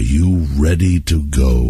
you ready to go?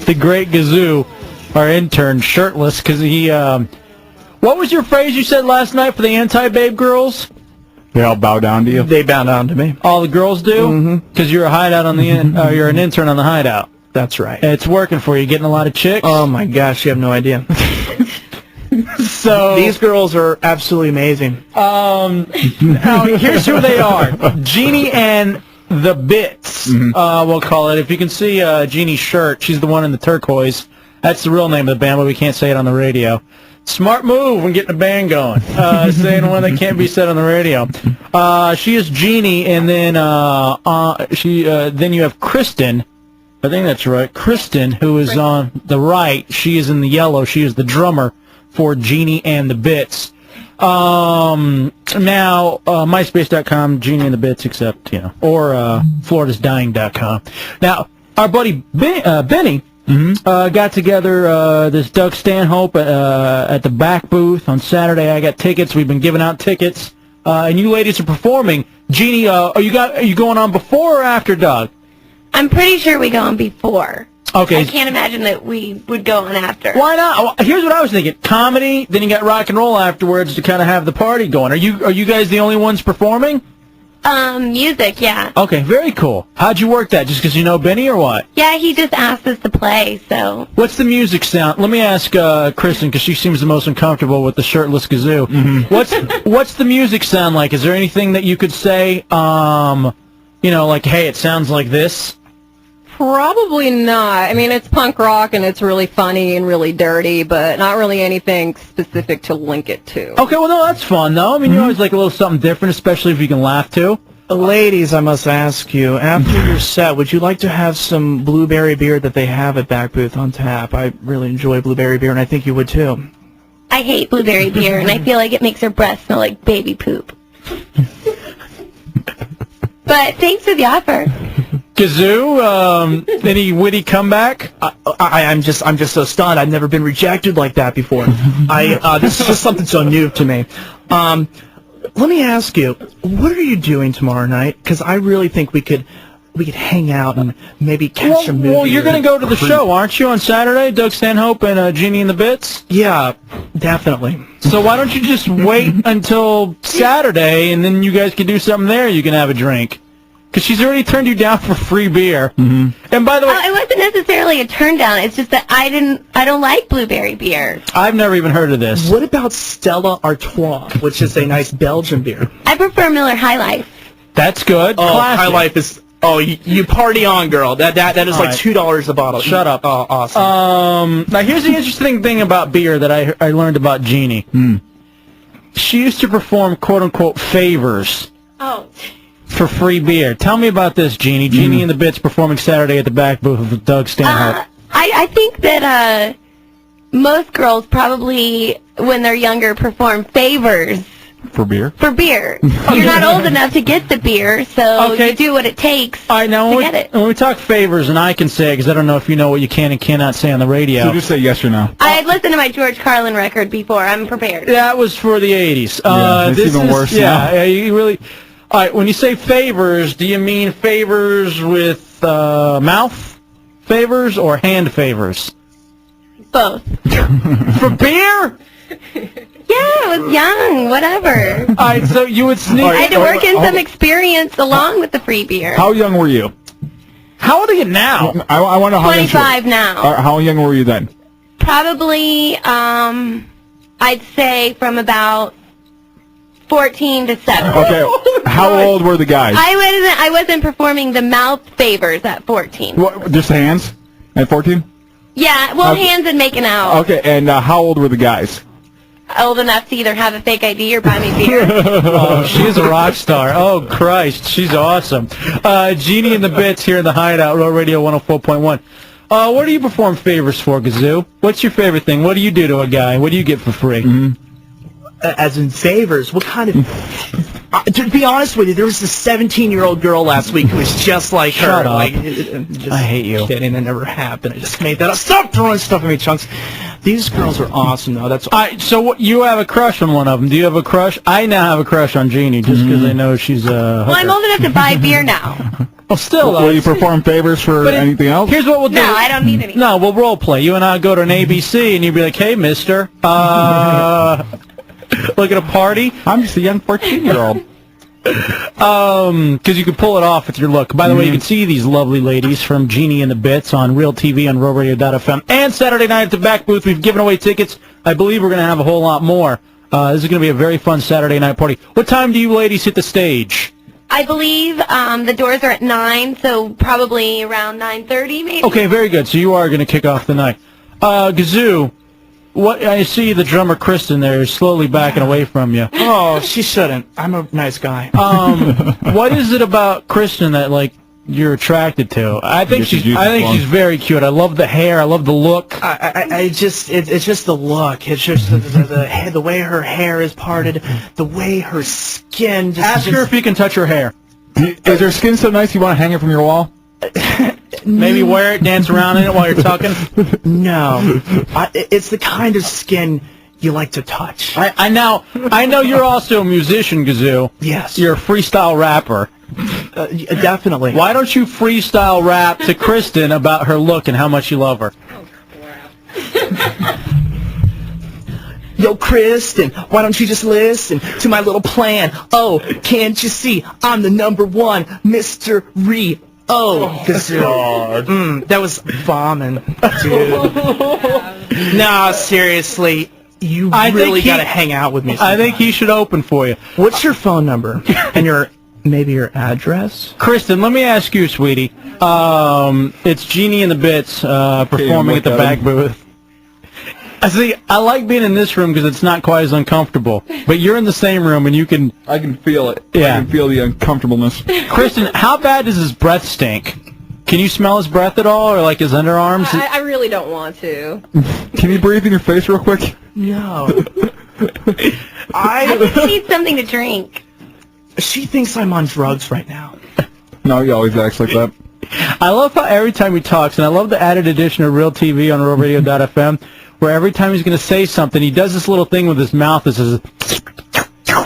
The great Gazoo, our intern, shirtless, because he, what was your phrase you said last night for the anti-babe girls? They all bow down to you? They bow down to me. All the girls do? Mm-hmm. Because you're a hideout on the, you're an intern on the Hideout. That's right. It's working for you, getting a lot of chicks? Oh my gosh, you have no idea. So these girls are absolutely amazing. Now, here's who they are. Jeanie and the Bits, we'll call it. If you can see Jeanie's shirt, she's the one in the turquoise. That's the real name of the band, but we can't say it on the radio. Smart move when getting a band going. Saying one that can't be said on the radio. She is Jeanie, and then then you have Kristen. I think that's right. Kristen, who is on the right. She is in the yellow. She is the drummer for Jeanie and the Bits. Now, MySpace.com, Jeanie and the Bits, except, or FloridaSdying.com. Now, our buddy Benny got together this Doug Stanhope at the back booth on Saturday. I got tickets. We've been giving out tickets, and you ladies are performing. Jeanie, are you going on before or after Doug? I'm pretty sure we go on before. Okay. I can't imagine that we would go on after. Why not? Well, here's what I was thinking: comedy, then you got rock and roll afterwards to kind of have the party going. Are you guys the only ones performing? Music, yeah. Okay, very cool. How'd you work that? Just because you know Benny, or what? Yeah, he just asked us to play, so. What's the music sound? Let me ask Kristen, because she seems the most uncomfortable with the shirtless Gazoo. What's the music sound like? Is there anything that you could say? Like, hey, it sounds like this. Probably not. I mean, it's punk rock, and it's really funny and really dirty, but not really anything specific to link it to. Okay, well, no, that's fun, though. I mean, you always like a little something different, especially if you can laugh, too. Ladies, I must ask you, after your set, would you like to have some blueberry beer that they have at Back Booth on tap? I really enjoy blueberry beer, and I think you would, too. I hate blueberry beer, and I feel like it makes her breath smell like baby poop. But thanks for the offer. Gazoo, any witty comeback? I'm just so stunned. I've never been rejected like that before. This is just something so new to me. Let me ask you, what are you doing tomorrow night? Because I really think we could hang out and maybe catch a movie. Well, you're going to go to the show, aren't you, on Saturday? Doug Stanhope and Jeanie and the Bits? Yeah, definitely. So why don't you just wait until Saturday, and then you guys can do something there. You can have a drink. Because she's already turned you down for free beer. And by the way, it wasn't necessarily a turn down. It's just that I don't like blueberry beer. I've never even heard of this. What about Stella Artois, which is a nice Belgian beer? I prefer Miller High Life. That's good. Oh, Classic. High Life is. Oh, you party on, girl. That is like $2 a bottle. Shut up. Oh, awesome. Now here's the interesting thing about beer that I learned about Jeanie. She used to perform quote unquote favors. Oh. For free beer. Tell me about this, Jeanie. Jeanie and the Bits performing Saturday at the back booth with Doug Stanhope. I think that most girls probably, when they're younger, perform favors. For beer? For beer. You're not old enough to get the beer, so you do what it takes All right, now to get it. When we talk favors, and I can say it because I don't know if you know what you can and cannot say on the radio. So just say yes or no. I had listened to my George Carlin record before. I'm prepared. That was for the 80s. Yeah, it's even worse now. Yeah, you really... All right, when you say favors, do you mean favors with mouth favors or hand favors? Both. For beer? Yeah, I was young, whatever. All right, so you would sneak... I had to work in some experience along with the free beer. How young were you? How old are you now? I want to know how 25 now. How young were you then? Probably, I'd say from about 14 to 7. Okay, how old were the guys? I wasn't performing the mouth favors at 14. What, just hands at 14? Yeah, well, hands and making out. Okay, and how old were the guys? Old enough to either have a fake ID or buy me beer. Oh, she's a rock star. Oh, Christ, she's awesome. Jeanie and the Bits here in the Hideout, Row Radio 104.1. What do you perform favors for, Gazoo? What's your favorite thing? What do you do to a guy? What do you get for free? As in favors, what kind of... to be honest with you, there was this 17-year-old girl last week who was just like her. Shut up. Like, just I hate you. Kidding, that never happened. I just made that up. Stop throwing stuff at me, Chunks. These girls are awesome, though. That's So you have a crush on one of them. Do you have a crush? I now have a crush on Jeanie just because I know she's a Well, I'm old enough to buy beer now. Well, still, Will you perform favors for anything else? Here's what we'll do. No, I don't need any. No, we'll role play. You and I go to an ABC, and you'd be like, "Hey, mister, look at a party." I'm just a young 14-year-old. Because you can pull it off with your look. By the way, you can see these lovely ladies from Jeanie and the Bits on Real TV on RealRadio.fm. And Saturday night at the back booth, we've given away tickets. I believe we're going to have a whole lot more. This is going to be a very fun Saturday night party. What time do you ladies hit the stage? I believe the doors are at 9, so probably around 9:30, maybe. Okay, very good. So you are going to kick off the night. Gazoo, what I see the drummer Kristen there is slowly backing away from you. Oh, she shouldn't. I'm a nice guy. What is it about Kristen that you're attracted to? I think she's very cute. I love the hair. I love the look. it's just the look. It's just the way her hair is parted, the way her skin. Ask her if you can touch her hair. Is her skin so nice you want to hang it from your wall? Maybe wear it, dance around in it while you're tucking. No, it's the kind of skin you like to touch. I know you're also a musician, Gazoo. Yes, you're a freestyle rapper. Definitely. Why don't you freestyle rap to Kristen about her look and how much you love her? Oh, crap. Yo, Kristen, why don't you just listen to my little plan? Oh, can't you see I'm the #1 mystery? Oh, Gazoo. That was bombing, dude. No, seriously, you really got to hang out with me sometime. I think he should open for you. What's your phone number and maybe your address? Kristen, let me ask you, sweetie. It's Jeanie and the Bits performing at the back booth. I like being in this room because it's not quite as uncomfortable. But you're in the same room and I can feel it. Yeah. I can feel the uncomfortableness. Kristen, how bad does his breath stink? Can you smell his breath at all, or his underarms? I really don't want to. Can you breathe in your face real quick? No. I think he needs something to drink. She thinks I'm on drugs right now. No, he always acts like that. I love how every time he talks, and I love the added addition of Real TV on RealRadio.fm, where every time he's going to say something, he does this little thing with his mouth that says,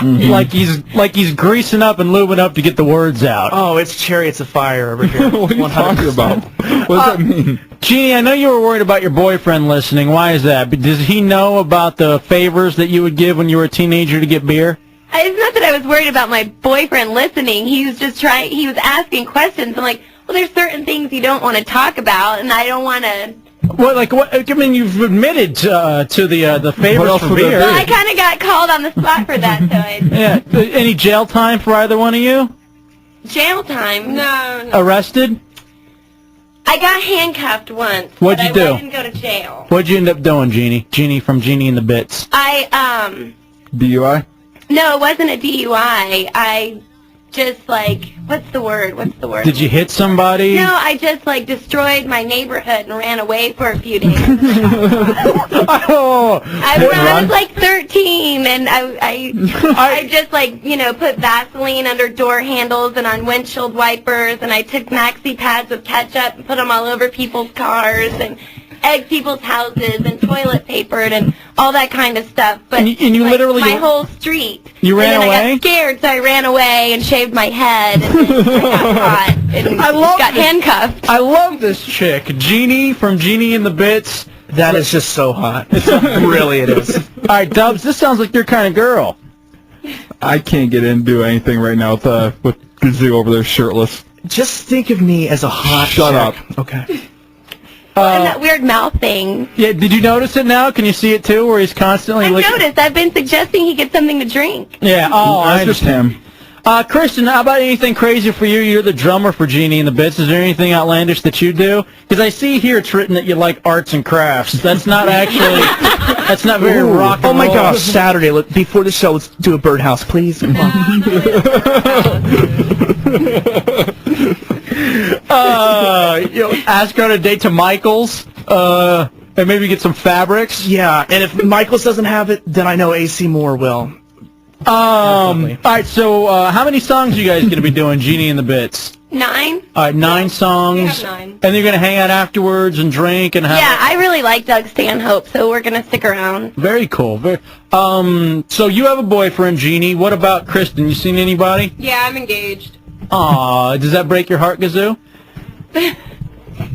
like he's greasing up and lubing up to get the words out. Oh, it's Chariots of Fire over here. What are you talking about? What does that mean? Jeanie, I know you were worried about your boyfriend listening. Why is that? Does he know about the favors that you would give when you were a teenager to get beer? It's not that I was worried about my boyfriend listening. He was just he was asking questions. I'm like, well, there's certain things you don't want to talk about, and I don't want to... What? I mean, you've admitted to the favors for beer. Well, I kind of got called on the spot for that, so Yeah. Any jail time for either one of you? Jail time? No. Arrested? I got handcuffed once. What'd you do? I didn't go to jail. What'd you end up doing, Jeanie? Jeanie from Jeanie and the Bits. DUI? No, it wasn't a DUI. I just what's the word? Did you hit somebody? No, I just destroyed my neighborhood and ran away for a few days. Oh, I was 13, and I just put Vaseline under door handles and on windshield wipers, and I took maxi pads with ketchup and put them all over people's cars and egged people's houses and toilet papered and all that kind of stuff. But and you literally my whole street. You ran away? I got scared, so I ran away and shaved my head and then I got caught and got handcuffed. I love this chick, Jeanie from Jeanie and the Bits. That is just so hot. Really, it is. All right, Dubs, this sounds like your kind of girl. I can't get into anything right now with Gazoo over there shirtless. Just think of me as a hot Shut chick. up. Okay. And that weird mouth thing. Yeah, did you notice it now? Can you see it too, where he's constantly I licking? noticed. I've been suggesting he get something to drink. Yeah, That's just him. Kristen, how about anything crazy for you? You're the drummer for Jeanie and the Bits. Is there anything outlandish that you do? Because I see here it's written that you like arts and crafts. That's not actually, that's not very rock and roll. Oh my gosh, Saturday, before the show, let's do a birdhouse, please. Come on. Ask her on a date to Michael's, and maybe get some fabrics. Yeah, and if Michael's doesn't have it, then I know AC Moore will. All right, so how many songs are you guys going to be doing, Jeanie and the Bits? 9. All right, 9 songs. We have 9. And you're going to hang out afterwards and drink and have... Yeah, I really like Doug Stanhope, so we're going to stick around. Very cool. So you have a boyfriend, Jeanie. What about Kristen? You seen anybody? Yeah, I'm engaged. Aw, does that break your heart, Gazoo?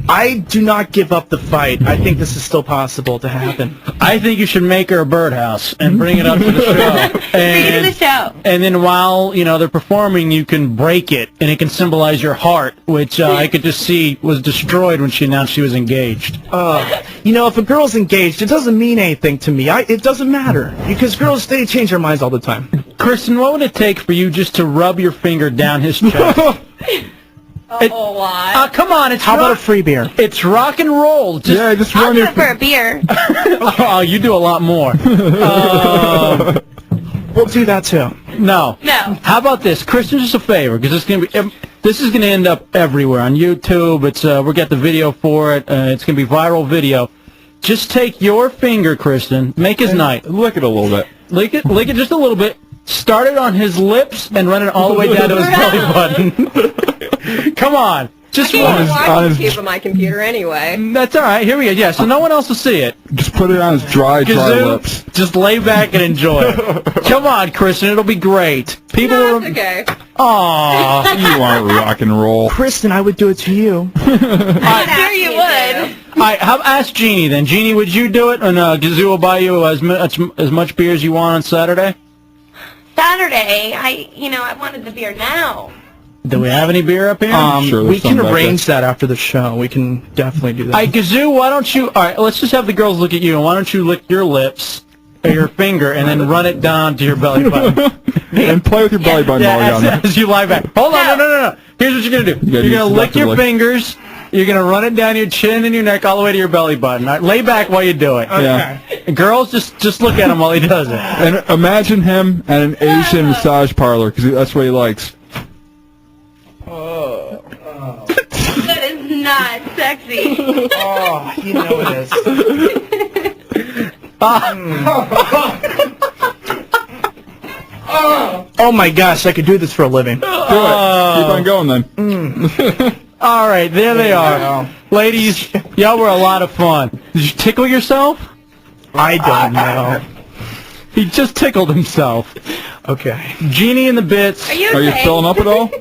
I do not give up the fight. I think this is still possible to happen. I think you should make her a birdhouse and bring it up to the show. Bring it to the show. And then while, they're performing, you can break it, and it can symbolize your heart, which I could just see was destroyed when she announced she was engaged. If a girl's engaged, it doesn't mean anything to me. It doesn't matter. Because girls, they change their minds all the time. Kristen, what would it take for you just to rub your finger down his chest? A whole lot. Come on, How about a free beer? It's rock and roll. Just I'll run do your... it for a beer. Oh, you do a lot more. We'll do that too. No. No. How about this? Kristen, just a favor, because this is going to end up everywhere on YouTube. We got the video for it. It's going to be viral video. Just take your finger, Kristen, make his night. Lick it a little bit. Lick it just a little bit. Start it on his lips and run it all the way down to his belly button. Come on. Just I can't one. watch YouTube on my computer anyway. That's all right. Here we go. Yeah, so no one else will see it. Just put it on his dry Gazoo, lips. just lay back and enjoy it. Come on, Kristen. It'll be great. People No, will... it's okay. Aw. You want rock and roll. Kristen, I would do it to you. I'm sure you would. All right, ask Jeanie then. Jeanie, would you do it? And Gazoo will buy you as much beer as you want on Saturday? Saturday, I wanted the beer now. Do we have any beer up here? Sure, there's We can some back arrange that after the show. We can definitely do that. All right, Gazoo, why don't you... All right, let's just have the girls look at you, and why don't you lick your lips, or your finger, and then run it down to your belly button. And play with your belly button while you're down there. As you lie back. Hold on, no. Here's what you're going to do. You're going to lick your fingers, you're going to run it down your chin and your neck all the way to your belly button. All right, lay back while you do it. Yeah. And girls, just look at him while he does it. And imagine him at an Asian massage parlor, because that's what he likes. That is not sexy. Oh, you know it is. Oh my gosh, I could do this for a living. Do it. Keep on going then. All right, there they are. Ladies, y'all were a lot of fun. Did you tickle yourself? I don't know. He just tickled himself. Okay. Jeanie and the Bits. Are you Are you okay? filling up at all?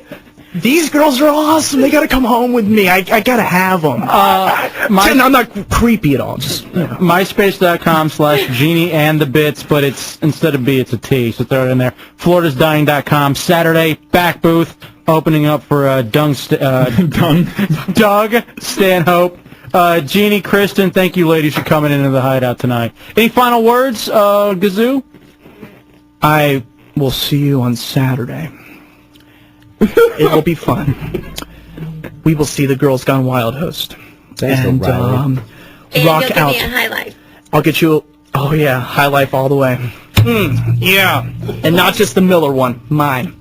These girls are awesome. They gotta come home with me. I gotta have them. I'm not creepy at all. Just MySpace.com/Jeanie and the Bits, but it's instead of B, it's a T, so throw it in there. FloridasDying.com. Saturday, back booth, opening up for Doug Stanhope. Jeanie, Kristen, thank you ladies for coming into the Hideout tonight. Any final words, Gazoo? I will see you on Saturday. It will be fun. We will see the Girls Gone Wild host. And And rock you'll out. give me a high life. I'll get you. Oh yeah, high life all the way. Yeah, and not just the Miller one. Mine.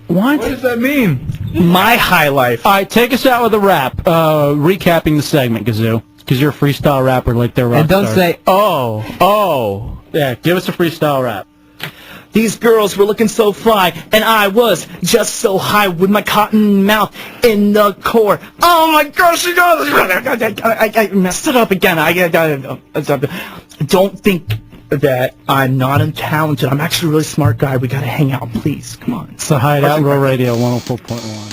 What? What does that mean? My high life. All right, take us out with a rap, recapping the segment, Gazoo, because you're a freestyle rapper like they're rock And don't stars. say, oh. Yeah, give us a freestyle rap. These girls were looking so fly, and I was just so high with my cotton mouth in the core. Oh my gosh, I messed it up again. Don't think that I'm not talented. I'm actually a really smart guy. We gotta hang out, please. Come on. It's the Hideout, Real Radio 104.1.